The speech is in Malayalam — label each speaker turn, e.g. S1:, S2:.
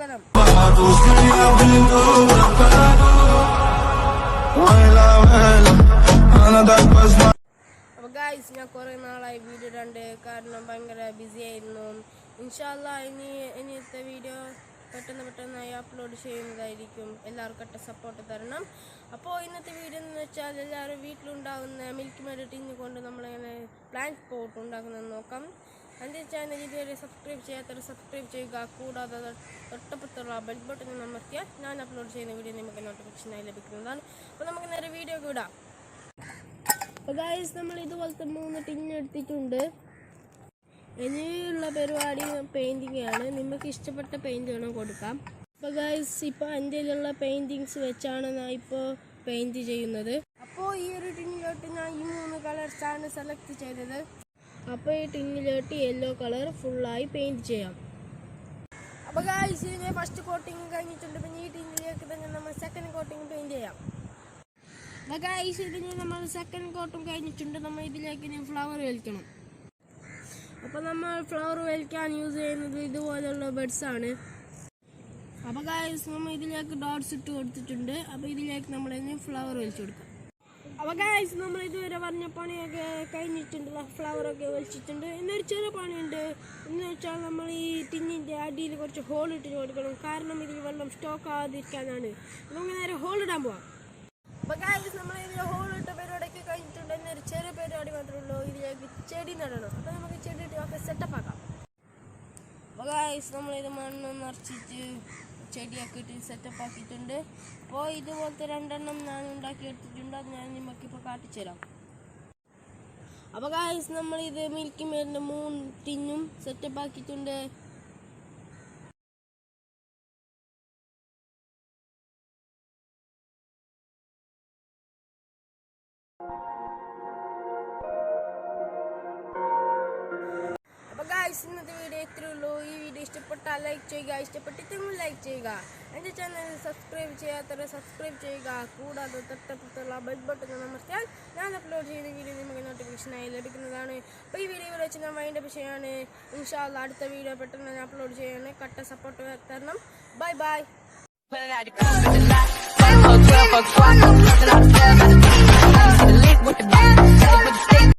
S1: സാധനം. അപ്പൊ ഗൈസ്, ഞാൻ കുറെ നാളായി വീഡിയോ ഇടാണ്ട്, കാരണം ഭയങ്കര ബിസി ആയിരുന്നു. ഇൻഷാ അല്ലാഹ് ഇനിയത്തെ വീഡിയോ പെട്ടെന്നായി അപ്ലോഡ് ചെയ്യുന്നതായിരിക്കും. എല്ലാവർക്കും സപ്പോർട്ട് തരണം. അപ്പോൾ ഇന്നത്തെ വീഡിയോ എന്ന് വെച്ചാൽ എല്ലാവരും വീട്ടിലുണ്ടാകുന്ന മിൽക്ക് മെയ്ഡ് ടിന്ന് കൊണ്ട് നമ്മളിങ്ങനെ പ്ലാന്റ് പോട്ട് ഉണ്ടാക്കുന്നത് നോക്കാം. എൻ്റെ ചാനൽ ഇതുവരെ സബ്സ്ക്രൈബ് ചെയ്യാത്തവർ സബ്സ്ക്രൈബ് ചെയ്യുക. കൂടാതെ തൊട്ടപ്പുറത്തുള്ള ബെൽ ബട്ടൺ അമർത്തിയാൽ ഞാൻ അപ്ലോഡ് ചെയ്യുന്ന വീഡിയോ നമുക്ക് നോട്ടിഫിക്കേഷനായി ലഭിക്കുന്നതാണ്. അപ്പോൾ നമുക്ക് നേരെ വീഡിയോ വിടാം. അപ്പോൾ ഗൈസ്, നമ്മൾ ഇതുപോലത്തെ 3 ടിന്ന് എടുത്തിട്ടുണ്ട്. ഇനിയുള്ള പരിപാടി പെയിൻറ്റിങ് ആണ്. നിങ്ങൾക്ക് ഇഷ്ടപ്പെട്ട പെയിൻറ്റ് വേണം കൊടുക്കാം. അപ്പോൾ ഗൈസ്, ഇപ്പോൾ എൻ്റെ കയ്യിലുള്ള പെയിൻറ്റിങ്സ് വെച്ചാണ് ഞാൻ ഇപ്പോൾ പെയിൻറ്റ് ചെയ്യുന്നത്. അപ്പോൾ ഈ ഒരു ടിന്നിലോട്ട് ഞാൻ ഈ 3 കളേഴ്സാണ് സെലക്ട് ചെയ്തത്. അപ്പോൾ ഈ ടിന്നിലോട്ട് യെല്ലോ കളർ ഫുള്ളായി പെയിൻറ്റ് ചെയ്യാം. അപ്പോൾ ഗൈസ്, ഇതിന് ഫസ്റ്റ് കോട്ടിങ് കഴിഞ്ഞിട്ടുണ്ട്. പിന്നെ ഈ ടിന്നിലേക്ക് തന്നെ നമ്മൾ സെക്കൻഡ് കോട്ടിങ് പെയിൻറ്റ് ചെയ്യാം. അപ്പോൾ ഗൈസ്, ഇതിന് നമ്മൾ സെക്കൻഡ് കോട്ടും കഴിഞ്ഞിട്ടുണ്ട്. നമ്മൾ ഇതിലേക്ക് ഇനി ഫ്ലവർ വലിക്കണം. അപ്പോൾ നമ്മൾ ഫ്ലവർ വലിക്കാൻ യൂസ് ചെയ്യുന്നത് ഇതുപോലെയുള്ള ബഡ്സാണ്. അപ്പോൾ ഗൈസ്, നമ്മൾ ഇതിലേക്ക് ഡോട്ട്സ് ഇട്ട് കൊടുത്തിട്ടുണ്ട്. അപ്പോൾ ഇതിലേക്ക് നമ്മൾ ഇനി ഫ്ലവർ വലിച്ചു കൊടുക്കാം. അപ്പോൾ ഗൈസ്, നമ്മൾ ഇതുവരെ പറഞ്ഞ പണിയൊക്കെ കഴിഞ്ഞിട്ടുണ്ട്. ഫ്ലവറൊക്കെ വലിച്ചിട്ടുണ്ട്. ഇന്നൊരു ചെറിയ പണിയുണ്ട്. എന്ന് വെച്ചാൽ നമ്മൾ ഈ ടിന്നിൻ്റെ അടിയിൽ കുറച്ച് ഹോൾ ഇട്ട് കൊടുക്കണം. കാരണം ഇതിൽ വെള്ളം സ്റ്റോക്ക് ആകാതിരിക്കാനാണ്. നമുക്ക് നേരെ ഹോൾ ഇടാൻ പോവാം. അപ്പോൾ ഗൈസ്, നമ്മൾ ഇതിൽ ഹോൾ ഇട്ട പരിപാടിയൊക്കെ കഴിഞ്ഞിട്ടുണ്ട്. എന്നൊരു ചെറിയ പരിപാടി മാത്രമേ ഉള്ളൂ. ഇതിലേക്ക് ചെടി നടണം. അപ്പോൾ നമുക്ക് ചെടി ഇട്ടൊക്കെ സെറ്റപ്പ് ആക്കാം. അപ്പോൾ ഗൈസ്, നമ്മളിത് മണ്ണ് നിറച്ചിട്ട് ചെടിയൊക്കെ ഇട്ട് സെറ്റപ്പ് ആക്കിയിട്ടുണ്ട്. അപ്പോൾ ഇതുപോലത്തെ 2 ഞാൻ ഉണ്ടാക്കിയെടുത്തിട്ടുണ്ട്. അത് ഞാൻ നിങ്ങൾക്കിപ്പോൾ കാട്ടിച്ചു തരാം. അപ്പോൾ ഗൈസ്, നമ്മളിത് മിൽക്കി മെയ്ഡിൻ്റെ 3 ടിന്നും സെറ്റപ്പ് ആക്കിയിട്ടുണ്ട്. അപ്പോൾ ഗൈസ്, ഇന്നത്തെ വീഡിയോ ഇത്രയേ ഉള്ളൂ. ഈ വീഡിയോ ഇഷ്ടപ്പെട്ടാൽ ലൈക്ക് ചെയ്യുക. ഇഷ്ടപ്പെട്ടിട്ടെങ്കിൽ ലൈക്ക് ചെയ്യുക. എൻ്റെ ചാനൽ സബ്സ്ക്രൈബ് ചെയ്യാത്തവരെ സബ്സ്ക്രൈബ് ചെയ്യുക. കൂടാതെ തൊട്ടപ്പുറത്തുള്ള ബെൽ ബട്ടൺ അമർത്തിയാൽ ഞാൻ അപ്ലോഡ് ചെയ്യുന്ന വീഡിയോ നിങ്ങൾക്ക് നോട്ടിഫിക്കേഷനായി ലഭിക്കുന്നതാണ്. അപ്പോൾ ഈ വീഡിയോ വെച്ച് ഞാൻ വൈൻഡപ്പ് ചെയ്യാണ്. ഇൻഷാ അല്ലാഹ് അടുത്ത വീഡിയോ പെട്ടെന്ന് ഞാൻ അപ്ലോഡ് ചെയ്യാണ്. കട്ട സപ്പോർട്ട് തരണം. Bye bye.